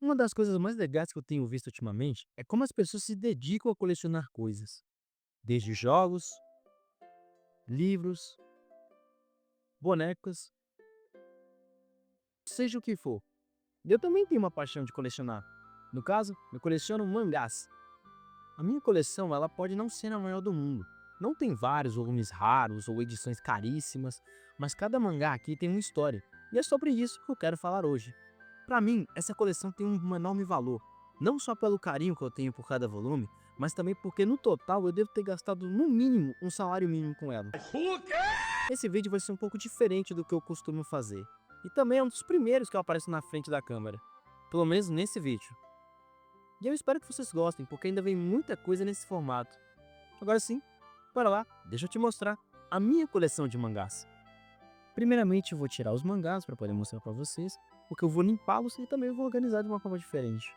Uma das coisas mais legais que eu tenho visto ultimamente é como as pessoas se dedicam a colecionar coisas, desde jogos, livros, bonecas, seja o que for. Eu também tenho uma paixão de colecionar. No caso, eu coleciono mangás. A minha coleção, ela pode não ser a maior do mundo. Não tem vários volumes raros ou edições caríssimas, mas cada mangá aqui tem uma história. E é sobre isso que eu quero falar hoje. Para mim, essa coleção tem um enorme valor, não só pelo carinho que eu tenho por cada volume, mas também porque no total eu devo ter gastado no mínimo um salário mínimo com ela. Esse vídeo vai ser um pouco diferente do que eu costumo fazer, e também é um dos primeiros que eu apareço na frente da câmera, pelo menos nesse vídeo. E eu espero que vocês gostem, porque ainda vem muita coisa nesse formato. Agora sim, bora lá, deixa eu te mostrar a minha coleção de mangás. Primeiramente eu vou tirar os mangás para poder mostrar para vocês, porque eu vou limpá-los e também vou organizar de uma forma diferente.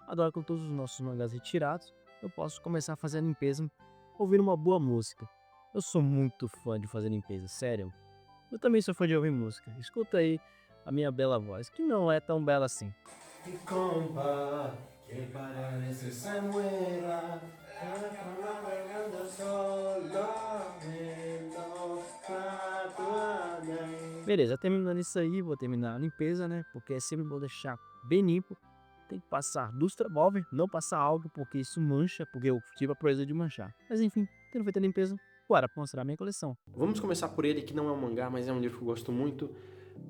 Agora, com todos os nossos mangás retirados, eu posso começar a fazer a limpeza ouvindo uma boa música. Eu sou muito fã de fazer limpeza, sério. Eu também sou fã de ouvir música. Escuta aí a minha bela voz, que não é tão bela assim. Mi compa, que parece se muera, navegando solo, vendo a tua mãe. Beleza, terminando isso aí, vou terminar a limpeza, né? Porque é sempre bom deixar bem limpo. Tem que passar lustre móvel, não passar algo, porque isso mancha, porque eu tive a proeza de manchar. Mas enfim, tendo feito a limpeza, bora mostrar a minha coleção. Vamos começar por ele, que não é um mangá, mas é um livro que eu gosto muito,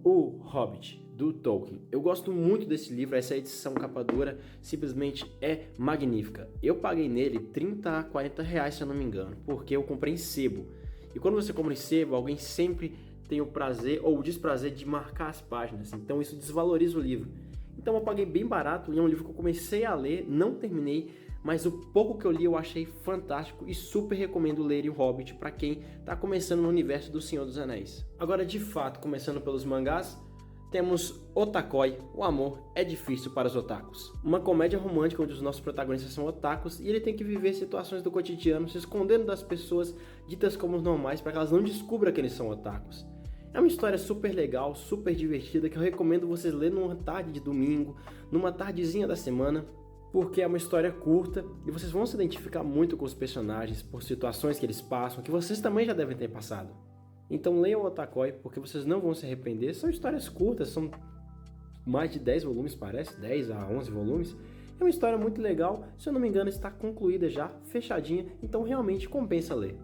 O Hobbit, do Tolkien. Eu gosto muito desse livro, essa edição capa dura simplesmente é magnífica. Eu paguei nele 30 a 40 reais, se eu não me engano, porque eu comprei em sebo. E quando você compra em sebo, alguém sempre tem o prazer ou o desprazer de marcar as páginas, então isso desvaloriza o livro. Então eu paguei bem barato e é um livro que eu comecei a ler, não terminei, mas o pouco que eu li eu achei fantástico e super recomendo ler O Hobbit para quem está começando no universo do Senhor dos Anéis. Agora, de fato, começando pelos mangás, temos Otakoi, O Amor é Difícil para os Otakus. Uma comédia romântica onde os nossos protagonistas são otakus e ele tem que viver situações do cotidiano se escondendo das pessoas ditas como normais para que elas não descubram que eles são otakus. É uma história super legal, super divertida, que eu recomendo vocês lerem numa tarde de domingo, numa tardezinha da semana, porque é uma história curta e vocês vão se identificar muito com os personagens por situações que eles passam, que vocês também já devem ter passado. Então leiam o Otakoi, porque vocês não vão se arrepender. São histórias curtas, são mais de 10 volumes, parece, 10 a 11 volumes. É uma história muito legal, se eu não me engano está concluída já, fechadinha, então realmente compensa ler.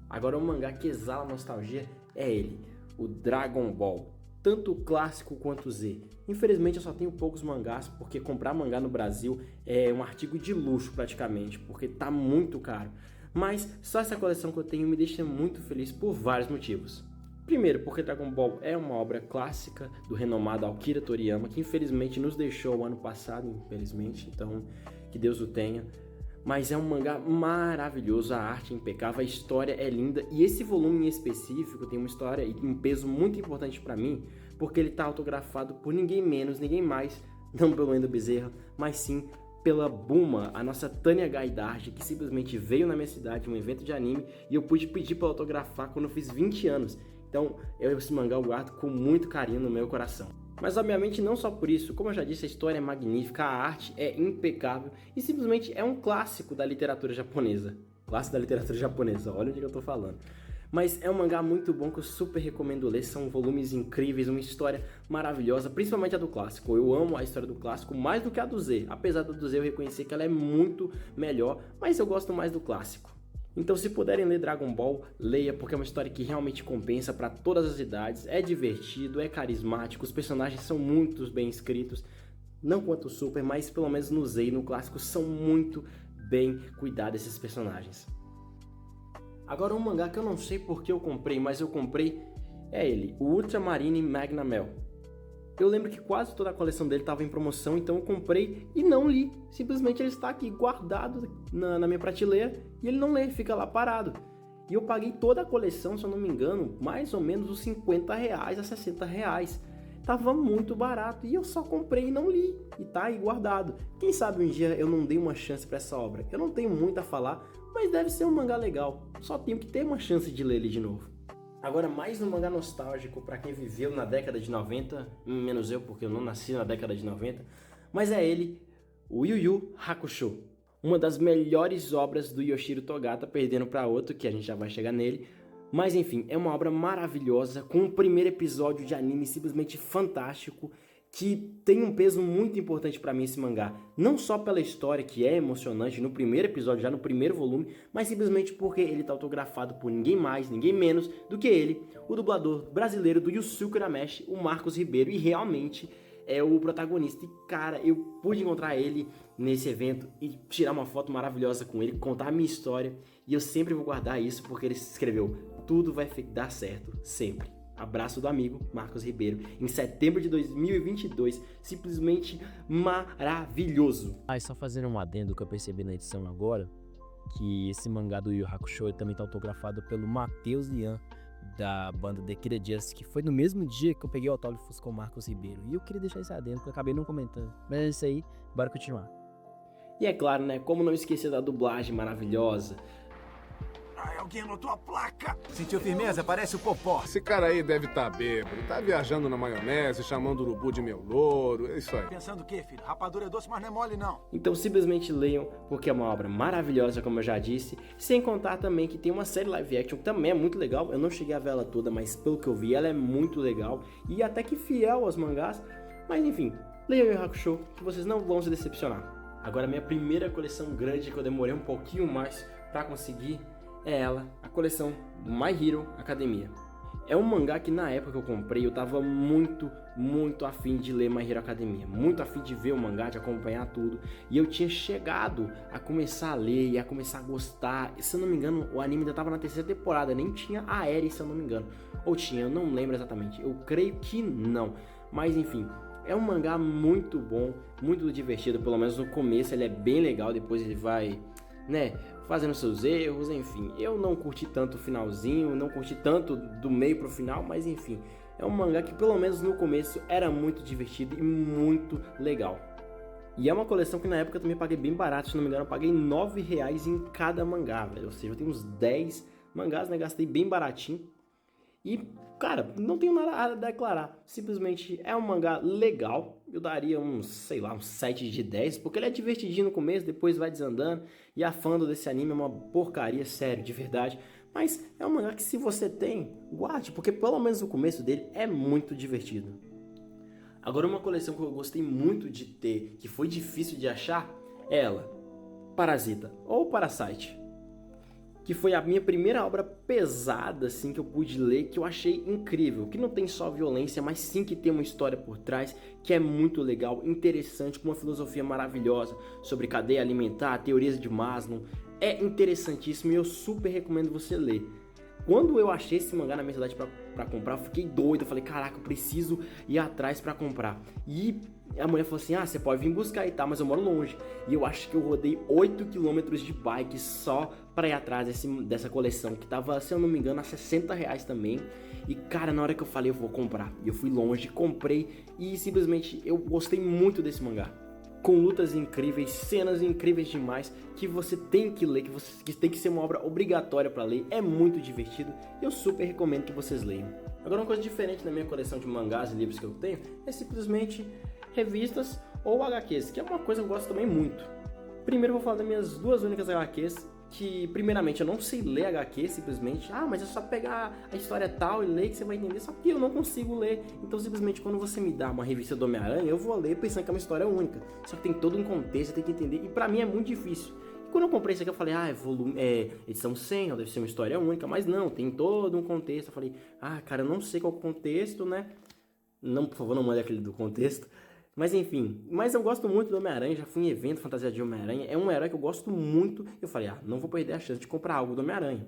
Agora um mangá que exala nostalgia é ele, o Dragon Ball, tanto o clássico quanto o Z. Infelizmente eu só tenho poucos mangás, porque comprar mangá no Brasil é um artigo de luxo praticamente, porque tá muito caro. Mas só essa coleção que eu tenho me deixa muito feliz por vários motivos. Primeiro, porque Dragon Ball é uma obra clássica do renomado Akira Toriyama, que infelizmente nos deixou ano passado, infelizmente, então que Deus o tenha. Mas é um mangá maravilhoso, a arte é impecável, a história é linda e esse volume em específico tem uma história e um peso muito importante para mim, porque ele está autografado por ninguém menos, ninguém mais, não pelo Wendel Bezerra, mas sim pela Buma, a nossa Tânia Gaidard, que simplesmente veio na minha cidade em um evento de anime e eu pude pedir para autografar quando eu fiz 20 anos. Então, esse mangá eu guardo com muito carinho no meu coração. Mas obviamente não só por isso, como eu já disse, a história é magnífica, a arte é impecável e simplesmente é um clássico da literatura japonesa. Clássico da literatura japonesa, olha onde eu tô falando. Mas é um mangá muito bom que eu super recomendo ler, são volumes incríveis, uma história maravilhosa, principalmente a do clássico. Eu amo a história do clássico mais do que a do Z, apesar da do Z eu reconhecer que ela é muito melhor, mas eu gosto mais do clássico. Então se puderem ler Dragon Ball, leia, porque é uma história que realmente compensa para todas as idades, é divertido, é carismático, os personagens são muito bem escritos, não quanto o Super, mas pelo menos no Z e no clássico são muito bem cuidados esses personagens. Agora um mangá que eu não sei porque eu comprei, mas eu comprei, é ele, o Ultramarine Magna Mel. Eu lembro que quase toda a coleção dele estava em promoção, então eu comprei e não li. Simplesmente ele está aqui guardado na minha prateleira e ele não lê, fica lá parado. E eu paguei toda a coleção, se eu não me engano, mais ou menos uns 50 reais a 60 reais. Tava muito barato e eu só comprei e não li. E tá aí guardado. Quem sabe um dia eu não dei uma chance para essa obra. Eu não tenho muito a falar, mas deve ser um mangá legal. Só tenho que ter uma chance de ler ele de novo. Agora, mais um mangá nostálgico para quem viveu na década de 90, menos eu, porque eu não nasci na década de 90, mas é ele, o Yu Yu Hakusho. Uma das melhores obras do Yoshiro Togata, perdendo para outro, que a gente já vai chegar nele. Mas enfim, é uma obra maravilhosa, com um primeiro episódio de anime simplesmente fantástico, que tem um peso muito importante para mim esse mangá. Não só pela história, que é emocionante no primeiro episódio, já no primeiro volume, mas simplesmente porque ele está autografado por ninguém mais, ninguém menos do que ele, o dublador brasileiro do Yusuke Urameshi, o Marcos Ribeiro, e realmente é o protagonista. E cara, eu pude encontrar ele nesse evento e tirar uma foto maravilhosa com ele, contar a minha história, e eu sempre vou guardar isso porque ele escreveu: tudo vai dar certo, sempre. Abraço do amigo Marcos Ribeiro, em setembro de 2022, simplesmente maravilhoso. E só fazendo um adendo que eu percebi na edição agora, que esse mangá do Yu Yu Hakusho também tá autografado pelo Matheus Lian, da banda The Kira Just, que foi no mesmo dia que eu peguei o autógrafo com o Marcos Ribeiro. E eu queria deixar isso adendo, porque eu acabei não comentando. Mas é isso aí, bora continuar. E é claro, né, como não esquecer da dublagem maravilhosa. Ai, alguém anotou a placa. Sentiu firmeza? Parece o Popó. Esse cara aí deve estar bêbado. Tá viajando na maionese, chamando o urubu de meu louro. É isso aí. Pensando o quê, filho? Rapadura é doce, mas não é mole, não. Então simplesmente leiam, porque é uma obra maravilhosa, como eu já disse. Sem contar também que tem uma série live action que também é muito legal. Eu não cheguei a ver ela toda, mas pelo que eu vi, ela é muito legal. E até que fiel aos mangás. Mas enfim, leiam Yu Yu Hakusho, que vocês não vão se decepcionar. Agora, minha primeira coleção grande, que eu demorei um pouquinho mais pra conseguir, é ela, a coleção My Hero Academia. É um mangá que na época que eu comprei eu tava muito afim de ler My Hero Academia, muito afim de ver o mangá, de acompanhar tudo, e eu tinha chegado a começar a ler e a começar a gostar. E, se eu não me engano, o anime ainda tava na terceira temporada, nem tinha a Eri, se eu não me engano, ou tinha, eu não lembro exatamente, eu creio que não, mas enfim. É um mangá muito bom, muito divertido, pelo menos no começo ele é bem legal, depois ele vai, né, fazendo seus erros, enfim. Eu não curti tanto o finalzinho, não curti tanto do meio pro final, mas enfim. É um mangá que pelo menos no começo era muito divertido e muito legal. E é uma coleção que na época eu também paguei bem barato, se não me engano eu paguei R$9 em cada mangá, velho. Ou seja, eu tenho uns 10 mangás, né, gastei bem baratinho. E, cara, não tenho nada a declarar. Simplesmente é um mangá legal. Eu daria uns 7 de 10, porque ele é divertidinho no começo, depois vai desandando. E a fandom desse anime é uma porcaria, sério, de verdade. Mas é um mangá que, se você tem, guarde, porque pelo menos o começo dele é muito divertido. Agora, uma coleção que eu gostei muito de ter, que foi difícil de achar, é ela, Parasita, ou Parasite. Que foi a minha primeira obra pesada, assim, que eu pude ler, que eu achei incrível. Que não tem só violência, mas sim que tem uma história por trás, que é muito legal, interessante, com uma filosofia maravilhosa sobre cadeia alimentar, teorias de Maslow. É interessantíssimo e eu super recomendo você ler. Quando eu achei esse mangá na minha cidade pra comprar, eu fiquei doido. Eu falei, caraca, eu preciso ir atrás pra comprar. E a mulher falou assim, você pode vir buscar e tal, mas eu moro longe. E eu acho que eu rodei 8 km de bike só pra ir atrás dessa coleção, que tava, se eu não me engano, a R$60 também. E cara, na hora que eu falei, eu vou comprar. E eu fui longe, comprei e simplesmente eu gostei muito desse mangá. Com lutas incríveis, cenas incríveis demais, que você tem que ler, que tem que ser uma obra obrigatória para ler. É muito divertido e eu super recomendo que vocês leiam. Agora, uma coisa diferente na minha coleção de mangás e livros que eu tenho é simplesmente revistas ou HQs, que é uma coisa que eu gosto também muito. Primeiro eu vou falar das minhas duas únicas HQs, que primeiramente eu não sei ler HQ simplesmente, mas é só pegar a história tal e ler que você vai entender, só que eu não consigo ler, então simplesmente quando você me dá uma revista do Homem-Aranha, eu vou ler pensando que é uma história única, só que tem todo um contexto, tem que entender, e pra mim é muito difícil. E quando eu comprei isso aqui eu falei, edição 100, deve ser uma história única, mas não, tem todo um contexto. Eu falei, cara, eu não sei qual é o contexto, né, não, por favor, não mande aquele do contexto. Mas enfim, eu gosto muito do Homem-Aranha, já fui em evento fantasia de Homem-Aranha, é um herói que eu gosto muito. Eu falei, não vou perder a chance de comprar algo do Homem-Aranha.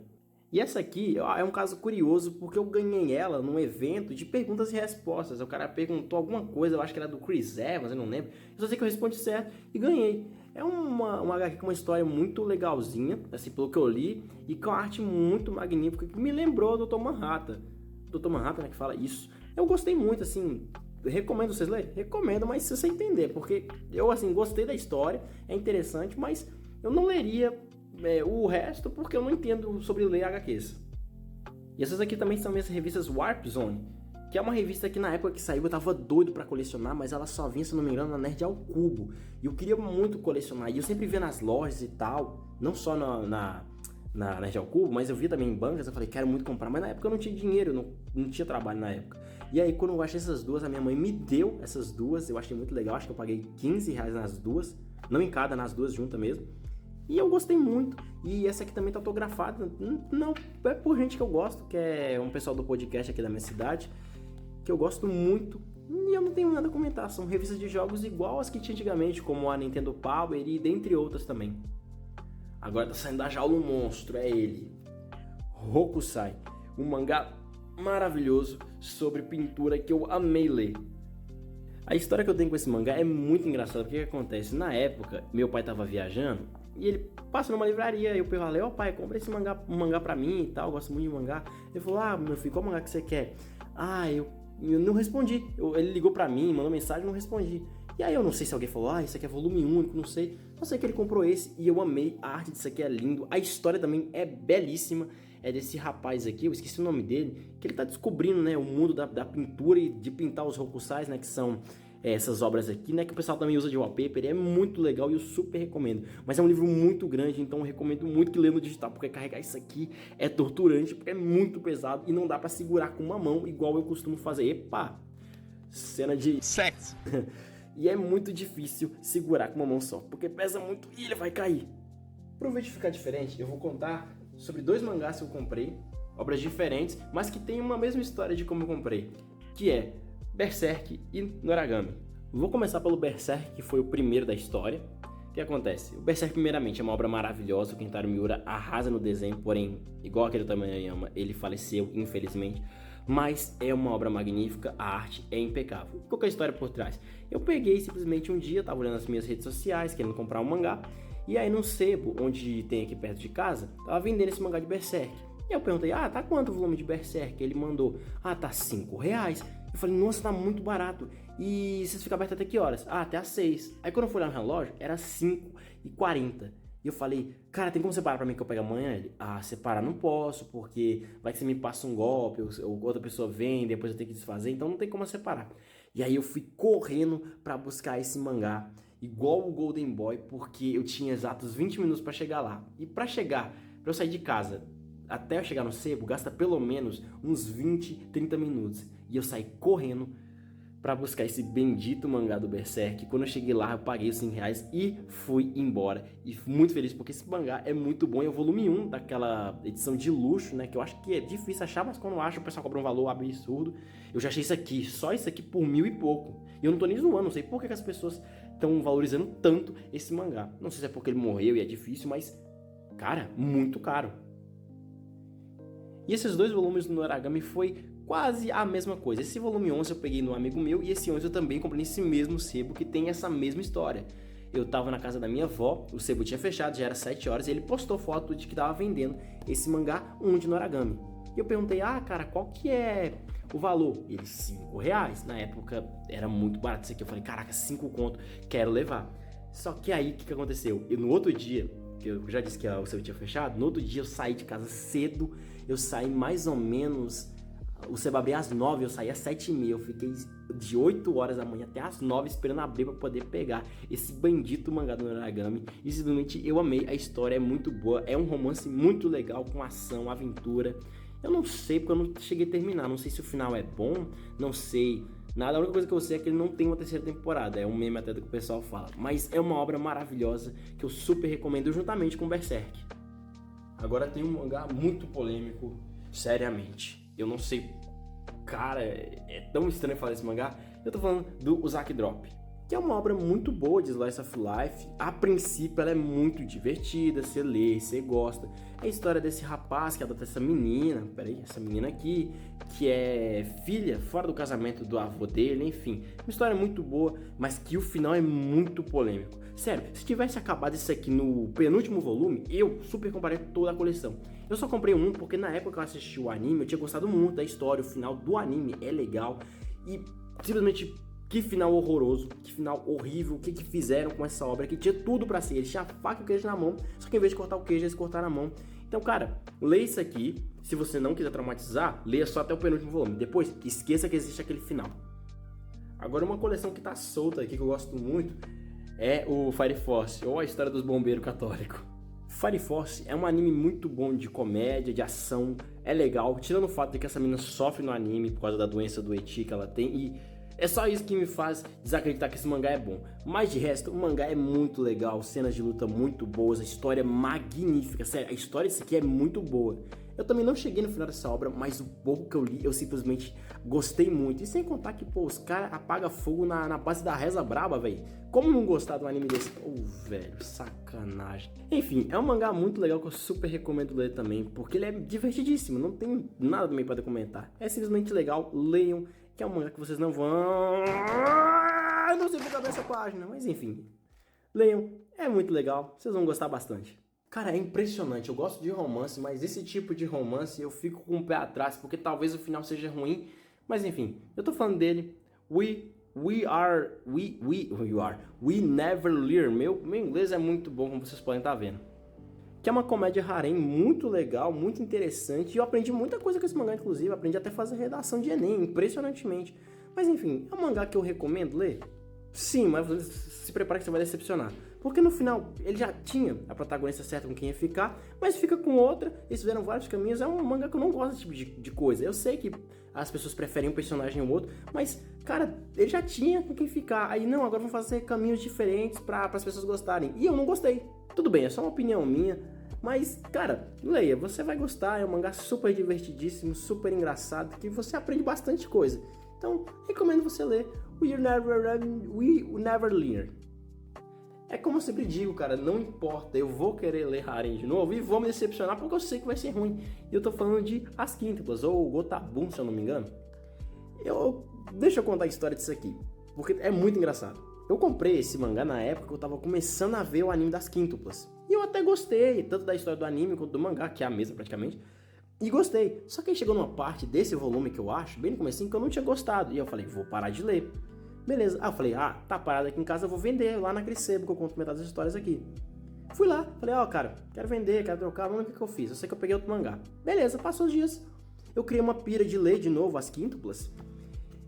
E essa aqui é um caso curioso, porque eu ganhei ela num evento de perguntas e respostas. O cara perguntou alguma coisa, eu acho que era do Chris Evans, eu não lembro. Eu só sei que eu respondi certo e ganhei. É uma HQ com uma história muito legalzinha, assim, pelo que eu li, e com uma arte muito magnífica, que me lembrou do Dr. Manhattan. Dr. Manhattan, né, que fala isso. Eu gostei muito, assim. Recomendo vocês lerem? Recomendo, mas se você entender, porque eu, assim, gostei da história, é interessante, mas eu não leria o resto porque eu não entendo sobre ler HQs. E essas aqui também são minhas revistas Warp Zone, que é uma revista que na época que saiu eu tava doido pra colecionar, mas ela só vinha, se não me engano, na Nerd ao Cubo. E eu queria muito colecionar, e eu sempre via nas lojas e tal, não só na Nerd ao Cubo, mas eu via também em bancas, eu falei, quero muito comprar, mas na época eu não tinha dinheiro, não tinha trabalho na época. E aí quando eu achei essas duas, a minha mãe me deu essas duas, eu achei muito legal, acho que eu paguei R$15 nas duas, não em cada, nas duas juntas mesmo. E eu gostei muito, e essa aqui também tá autografada, não, é por gente que eu gosto, que é um pessoal do podcast aqui da minha cidade, que eu gosto muito, e eu não tenho nada a comentar, são revistas de jogos igual as que tinha antigamente, como a Nintendo Power e dentre outras também. Agora tá saindo da jaula um monstro, é ele, Hokusai, um mangá maravilhoso sobre pintura que eu amei ler. A história que eu tenho com esse mangá é muito engraçada, porque o que acontece? Na época, meu pai tava viajando, e ele passa numa livraria, e eu falei, ó pai, compra esse mangá, um mangá pra mim e tal, eu gosto muito de mangá. Ele falou, meu filho, qual mangá que você quer? Eu não respondi, ele ligou pra mim, mandou mensagem, não respondi. E aí eu não sei se alguém falou, isso aqui é volume único, não sei. Só sei que ele comprou esse e eu amei, a arte disso aqui é lindo, a história também é belíssima. É desse rapaz aqui, eu esqueci o nome dele, que ele tá descobrindo, né, o mundo da pintura e de pintar os Hokusais, né, que são essas obras aqui, né, que o pessoal também usa de wallpaper, é muito legal e eu super recomendo. Mas é um livro muito grande, então eu recomendo muito que lê no digital, porque carregar isso aqui é torturante, porque é muito pesado e não dá pra segurar com uma mão, igual eu costumo fazer. Epa! Cena de sexo! E é muito difícil segurar com uma mão só, porque pesa muito e ele vai cair. Pro vídeo ficar diferente, eu vou contar sobre 2 mangás que eu comprei, obras diferentes, mas que tem uma mesma história de como eu comprei, que é Berserk e Noragami. Vou começar pelo Berserk, que foi o primeiro da história. O que acontece? O Berserk, primeiramente, é uma obra maravilhosa, o Kentaro Miura arrasa no desenho, porém, igual aquele Tamayama, ele faleceu, infelizmente, mas é uma obra magnífica, a arte é impecável. Qual que é a história por trás? Eu peguei simplesmente um dia, tava olhando as minhas redes sociais, querendo comprar um mangá, e aí no sebo, onde tem aqui perto de casa, tava vendendo esse mangá de Berserk. E eu perguntei, tá quanto o volume de Berserk? Ele mandou, tá R$5. Eu falei, nossa, tá muito barato. E vocês ficam abertos até que horas? Até às 6. Aí quando eu fui lá no relógio, era 5h40. E eu falei, cara, tem como separar pra mim que eu pego amanhã? Ele, separar não posso, porque vai que você me passa um golpe, ou outra pessoa vem, depois eu tenho que desfazer, então não tem como separar. E aí eu fui correndo pra buscar esse mangá, igual o Golden Boy, porque eu tinha exatos 20 minutos pra chegar lá. E pra eu sair de casa, até eu chegar no sebo, gasta pelo menos uns 20, 30 minutos. E eu saí correndo pra buscar esse bendito mangá do Berserk. Quando eu cheguei lá, eu paguei os R$5 e fui embora. E fui muito feliz, porque esse mangá é muito bom. É o volume 1 daquela edição de luxo, né? Que eu acho que é difícil achar, mas quando eu acho, o pessoal cobra um valor absurdo. Eu já achei isso aqui, só isso aqui por 1.000 e pouco. E eu não tô nem zoando, não sei por que as pessoas estão valorizando tanto esse mangá. Não sei se é porque ele morreu e é difícil, mas, cara, muito caro. E esses 2 volumes do Noragami foi quase a mesma coisa. Esse volume 11 eu peguei no amigo meu e esse 11 eu também comprei nesse mesmo sebo que tem essa mesma história. Eu tava na casa da minha avó, o sebo tinha fechado, já era 7 horas e ele postou foto de que tava vendendo esse mangá 1 de Noragami. E eu perguntei, cara, qual que é o valor? Ele, R$5. Na época era muito barato isso aqui. Eu falei, caraca, 5 conto, quero levar. Só que aí, o que aconteceu? No outro dia, que eu já disse que o sebo tinha fechado, no outro dia eu saí de casa cedo, eu saí mais ou menos... O sebo abria às 9, eu saí às 7h30. Eu fiquei de 8 horas da manhã até às 9 esperando abrir pra poder pegar esse bendito mangá do Noragami. E simplesmente eu amei, a história é muito boa. É um romance muito legal, com ação, aventura. Eu não sei, porque eu não cheguei a terminar. Não sei se o final é bom, não sei nada. A única coisa que eu sei é que ele não tem uma terceira temporada. É um meme até do que o pessoal fala. Mas é uma obra maravilhosa que eu super recomendo, juntamente com Berserk. Agora tem um mangá muito polêmico, seriamente. Eu não sei, cara, é tão estranho falar desse mangá. Eu tô falando do Uzaki Drop, que é uma obra muito boa de Slice of Life. A princípio ela é muito divertida, você lê, você gosta. É a história desse rapaz que adota essa menina, essa menina aqui, que é filha fora do casamento do avô dele, enfim. Uma história muito boa, mas que o final é muito polêmico. Sério, se tivesse acabado isso aqui no penúltimo volume, eu super compraria toda a coleção. Eu só comprei um porque na época que eu assisti o anime, eu tinha gostado muito da história, o final do anime é legal. E simplesmente, que final horroroso, que final horrível, o que fizeram com essa obra, que tinha tudo pra ser. Eles tinham a faca e o queijo na mão, só que em vez de cortar o queijo, eles cortaram a mão. Então, cara, lê isso aqui. se você não quiser traumatizar, leia só até o penúltimo volume. Depois, esqueça que existe aquele final. Agora, uma coleção que tá solta aqui, que eu gosto muito, é o Fire Force, ou a história dos bombeiros católicos. Fire Force é um anime muito bom de comédia, de ação, é legal, tirando o fato de que essa menina sofre no anime por causa da doença do Eti que ela tem, e é só isso que me faz desacreditar que esse mangá é bom. Mas de resto, o mangá é muito legal, cenas de luta muito boas, a história é magnífica, sério, a história disso aqui é muito boa. Eu também não cheguei no final dessa obra, mas o pouco que eu li, eu simplesmente gostei muito. E sem contar que, pô, os caras apagam fogo na base da reza braba, velho. Como não gostar de um anime desse? Ô, velho, sacanagem. Enfim, é um mangá muito legal que eu super recomendo ler também, porque ele é divertidíssimo, não tem nada também para comentar. É simplesmente legal, leiam, que é um mangá que vocês não vão... Não sei ficar nessa página, mas enfim. Leiam, é muito legal, vocês vão gostar bastante. Cara, é impressionante, eu gosto de romance, mas esse tipo de romance eu fico com o pé atrás, porque talvez o final seja ruim, mas enfim, eu tô falando dele, We Never Learn, meu inglês é muito bom, como vocês podem estar vendo, que é uma comédia harém muito legal, muito interessante, e eu aprendi muita coisa com esse mangá, inclusive, aprendi até a fazer redação de Enem, impressionantemente, mas enfim, é um mangá que eu recomendo ler? Sim, mas se prepara que você vai decepcionar. Porque no final, ele já tinha a protagonista certa com quem ia ficar, mas fica com outra, eles fizeram vários caminhos, é um mangá que eu não gosto desse tipo de coisa. Eu sei que as pessoas preferem um personagem ou outro, mas, cara, ele já tinha com quem ficar. Aí, não, agora vamos fazer caminhos diferentes para as pessoas gostarem. E eu não gostei. Tudo bem, é só uma opinião minha, mas, cara, leia, você vai gostar, é um mangá super divertidíssimo, super engraçado, que você aprende bastante coisa. Então, recomendo você ler We Never Learn. É como eu sempre digo, cara, não importa, eu vou querer ler harém de novo e vou me decepcionar porque eu sei que vai ser ruim. E eu tô falando de As Quíntuplas, ou Gotabun, se eu não me engano. Deixa eu contar a história disso aqui, porque é muito engraçado. Eu comprei esse mangá na época que eu tava começando a ver o anime das Quíntuplas. E eu até gostei, tanto da história do anime quanto do mangá, que é a mesma praticamente. E gostei. Só que aí chegou numa parte desse volume que eu acho, bem no comecinho, que eu não tinha gostado. E eu falei, vou parar de ler. Beleza. Eu falei, tá parado aqui em casa, eu vou vender lá na Crescebo, que eu conto metade das histórias aqui. Fui lá, falei, cara, quero vender, quero trocar, vamos ver o que eu fiz. Eu sei que eu peguei outro mangá. Beleza, passou os dias. Eu criei uma pira de ler de novo As Quíntuplas.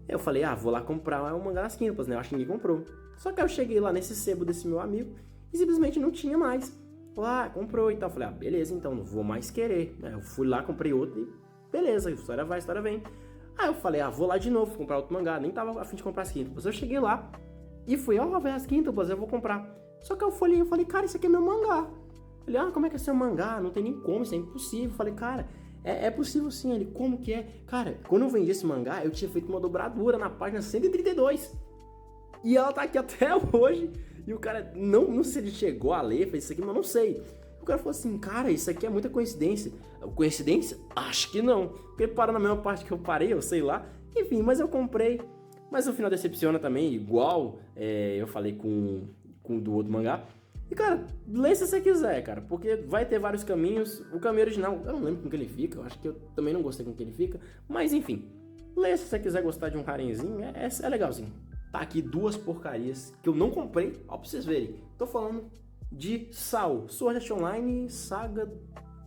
Eu falei, vou lá comprar o mangá das Quíntuplas, né? Eu acho que ninguém comprou. Só que eu cheguei lá nesse sebo desse meu amigo e simplesmente não tinha mais. Comprou e tal. Eu falei, beleza, então não vou mais querer. Eu fui lá, comprei outro e beleza, história vai, história vem. Aí eu falei, vou lá de novo comprar outro mangá. Nem tava a fim de comprar As Quíntuplas. Eu cheguei lá e fui, velho, As Quíntuplas, eu vou comprar. Só que eu folhei, falei, cara, isso aqui é meu mangá. Ele, como é que é seu mangá? Não tem nem como, isso é impossível. Eu falei, cara, é possível sim. Ele, como que é? Cara, quando eu vendi esse mangá, eu tinha feito uma dobradura na página 132. E ela tá aqui até hoje. E o cara, não sei se ele chegou a ler, fez isso aqui, mas não sei. O cara falou assim, cara, isso aqui é muita coincidência. Coincidência? Acho que não. Porque ele parou na mesma parte que eu parei, eu sei lá. Enfim, mas eu comprei. Mas o final decepciona também, igual eu falei com o do outro mangá. E, cara, lê se você quiser, cara. Porque vai ter vários caminhos. O caminho original, eu não lembro com que ele fica. Eu acho que eu também não gostei com que ele fica. Mas, enfim. Lê se você quiser gostar de um harenzinho. É legalzinho. Tá aqui duas porcarias que eu não comprei, pra vocês verem. Tô falando de Sao, Sword Art Online Saga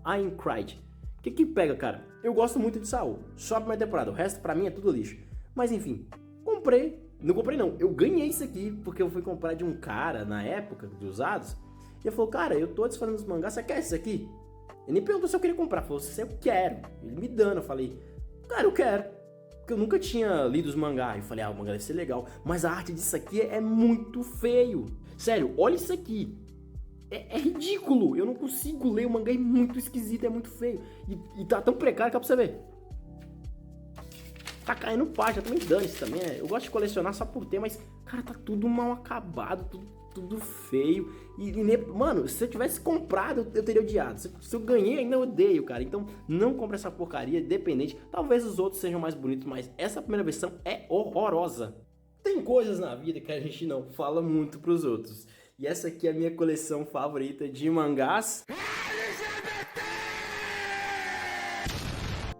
Aincrad. O que pega, cara? Eu gosto muito de Sao, só a primeira temporada, o resto pra mim é tudo lixo. Mas enfim, comprei. Não comprei não, eu ganhei isso aqui porque eu fui comprar de um cara na época de usados. E ele falou, cara, eu tô desfazendo dos mangás, você quer isso aqui? Ele nem perguntou se eu queria comprar, falou, se eu quero. Ele me dando, eu falei, cara, eu quero. Porque eu nunca tinha lido os mangás. Eu falei, o mangá deve ser legal. Mas a arte disso aqui é muito feio. Sério, olha isso aqui. É ridículo. Eu não consigo ler. O mangá é muito esquisito, é muito feio. E tá tão precário que dá pra você ver. Tá caindo página, também dane-se também. Eu gosto de colecionar só por ter, mas, cara, tá tudo mal acabado, tudo feio. Mano, se eu tivesse comprado, eu teria odiado. Se eu ganhei, ainda odeio, cara. Então, não compre essa porcaria, independente. Talvez os outros sejam mais bonitos, mas essa primeira versão é horrorosa. Tem coisas na vida que a gente não fala muito pros outros. E essa aqui é a minha coleção favorita de mangás.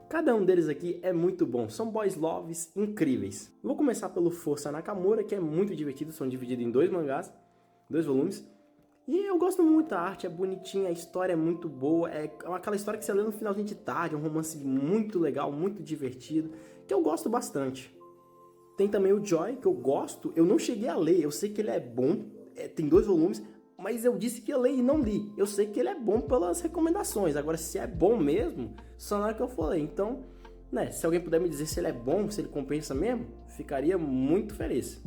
Cada um deles aqui é muito bom, são boys loves incríveis. Vou começar pelo Força Nakamura, que é muito divertido, são divididos em 2 mangás, 2 volumes. E eu gosto muito, a arte é bonitinha, a história é muito boa, é aquela história que você lê no finalzinho de tarde, é um romance muito legal, muito divertido, que eu gosto bastante. Tem também o Joy, que eu gosto, eu não cheguei a ler, eu sei que ele é bom, tem 2 volumes, mas eu disse que ia ler e não li. Eu sei que ele é bom pelas recomendações, agora se é bom mesmo, só na hora que eu for ler. Então, né, se alguém puder me dizer se ele é bom, se ele compensa mesmo, ficaria muito feliz.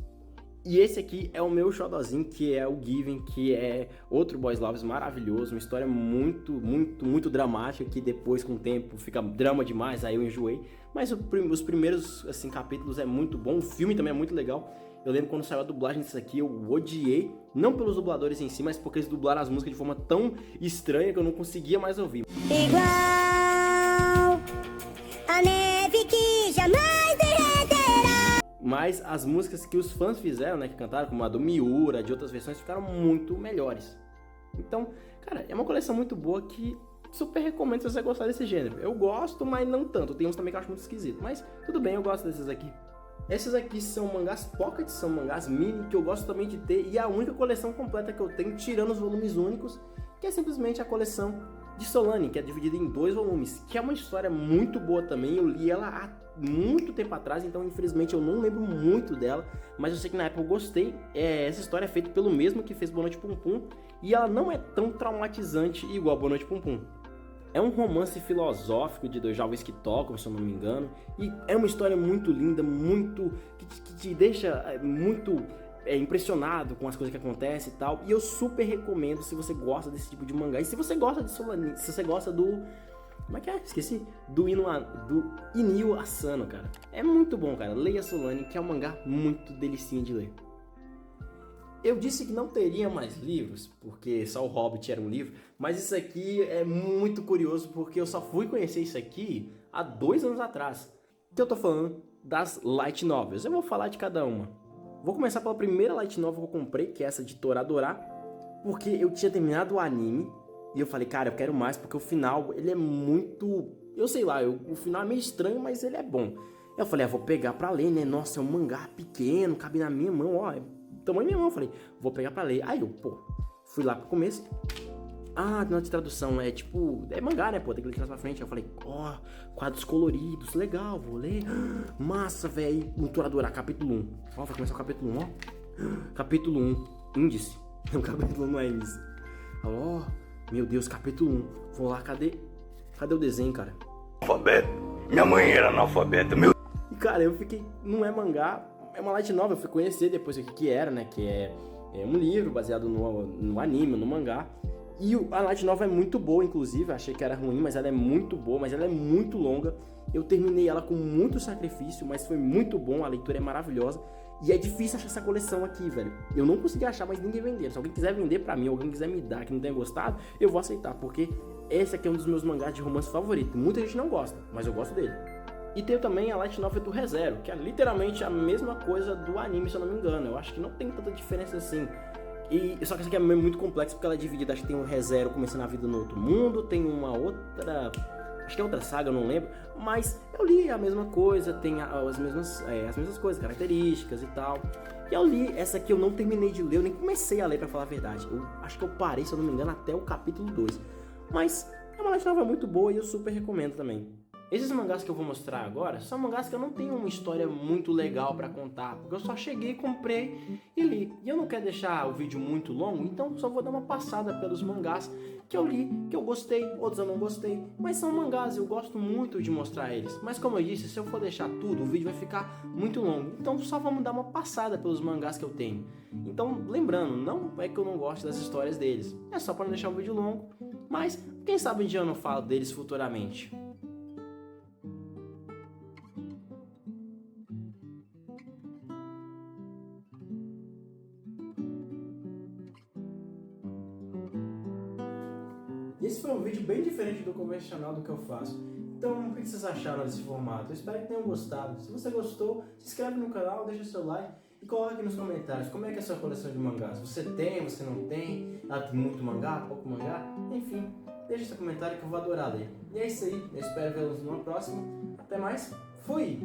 E esse aqui é o meu xodozinho, que é o Given, que é outro Boys Loves maravilhoso, uma história muito, muito, muito dramática, que depois, com o tempo, fica drama demais, aí eu enjoei. Mas os primeiros, assim, capítulos é muito bom, o filme também é muito legal. Eu lembro quando saiu a dublagem disso aqui, eu odiei, não pelos dubladores em si, mas porque eles dublaram as músicas de forma tão estranha que eu não conseguia mais ouvir. Igual a neve que jamais derreterá. Mas as músicas que os fãs fizeram, né, que cantaram, como a do Miura, de outras versões, ficaram muito melhores. Então, cara, é uma coleção muito boa que super recomendo se você gostar desse gênero. Eu gosto, mas não tanto. Tem uns também que eu acho muito esquisito, mas tudo bem, eu gosto desses aqui. Esses aqui são mangás pocket, são mangás mini, que eu gosto também de ter, e é a única coleção completa que eu tenho, tirando os volumes únicos, que é simplesmente a coleção de Solane, que é dividida em 2 volumes, que é uma história muito boa também. Eu li ela há muito tempo atrás, então infelizmente eu não lembro muito dela, mas eu sei que na época eu gostei. Essa história é feita pelo mesmo que fez Boa Noite Pum Pum, e ela não é tão traumatizante igual Boa Noite Pum Pum. É um romance filosófico de 2 jovens que tocam, se eu não me engano, e é uma história muito linda, muito que te deixa muito impressionado com as coisas que acontecem e tal. E eu super recomendo se você gosta desse tipo de mangá. E se você gosta de Solane, se você gosta do... Como é que é? Esqueci. Do Inio Asano, cara. É muito bom, cara. Leia Solane, que é um mangá muito delicinha de ler. Eu disse que não teria mais livros, porque só o Hobbit era um livro, mas isso aqui é muito curioso, porque eu só fui conhecer isso aqui há 2 anos atrás. Que eu tô falando das light novels. Eu vou falar de cada uma. Vou começar pela primeira light novel que eu comprei, que é essa de Toradora, porque eu tinha terminado o anime, e eu falei, cara, eu quero mais, porque o final, ele é muito... Eu sei lá, o final é meio estranho, mas ele é bom. Eu falei, vou pegar pra ler, né? Nossa, é um mangá pequeno, cabe na minha mão, ó, tamanho minha mão. Eu falei, vou pegar pra ler. Aí eu, fui lá pro começo. Na tradução é tipo, é mangá, né, tem que clicar pra frente. Eu falei, quadros coloridos, legal, vou ler. Massa, velho. Toradora, capítulo 1. Vai começar o capítulo 1, ó. Capítulo 1, índice. O capítulo 1 não é índice. Meu Deus, capítulo 1. Vou lá, cadê o desenho, cara? Alfabeto. Minha mãe era analfabeta, meu. E cara, eu fiquei, não é mangá, é uma light novel. Eu fui conhecer depois o que era, né, que é um livro baseado no anime, no mangá. E a light novel é muito boa, inclusive. Eu achei que era ruim, mas ela é muito boa, mas ela é muito longa. Eu terminei ela com muito sacrifício, mas foi muito bom, a leitura é maravilhosa. E é difícil achar essa coleção aqui, velho. Eu não consegui achar, mas ninguém vendeu. Se alguém quiser vender pra mim, alguém quiser me dar, que não tenha gostado, eu vou aceitar, porque esse aqui é um dos meus mangás de romance favorito. Muita gente não gosta, mas eu gosto dele. E tem também a light novel do ReZero, que é literalmente a mesma coisa do anime, se eu não me engano. Eu acho que não tem tanta diferença assim. Só que essa aqui é muito complexa, porque ela é dividida. Acho que tem um ReZero começando a vida no outro mundo, tem uma outra... Acho que é outra saga, eu não lembro. Mas eu li a mesma coisa, tem as mesmas coisas, características e tal. E eu li essa aqui, eu não terminei de ler, eu nem comecei a ler, pra falar a verdade. Eu acho que eu parei, se eu não me engano, até o capítulo 2. Mas é uma light novel muito boa e eu super recomendo também. Esses mangás que eu vou mostrar agora são mangás que eu não tenho uma história muito legal pra contar, porque eu só cheguei, comprei e li. E eu não quero deixar o vídeo muito longo, então só vou dar uma passada pelos mangás que eu li, que eu gostei, outros eu não gostei, mas são mangás, eu gosto muito de mostrar eles. Mas como eu disse, se eu for deixar tudo, o vídeo vai ficar muito longo, então só vamos dar uma passada pelos mangás que eu tenho. Então, lembrando, não é que eu não gosto das histórias deles, é só para não deixar o vídeo longo, mas quem sabe um dia eu não falo deles futuramente. Esse foi um vídeo bem diferente do convencional do que eu faço. Então, o que vocês acharam desse formato? Eu espero que tenham gostado. Se você gostou, se inscreve no canal, deixa seu like e coloca aqui nos comentários como é que é a sua coleção de mangás. Você tem, você não tem? Ela tem muito mangá, pouco mangá? Enfim, deixa seu comentário que eu vou adorar ler. E é isso aí, eu espero vê-los numa próxima. Até mais, fui!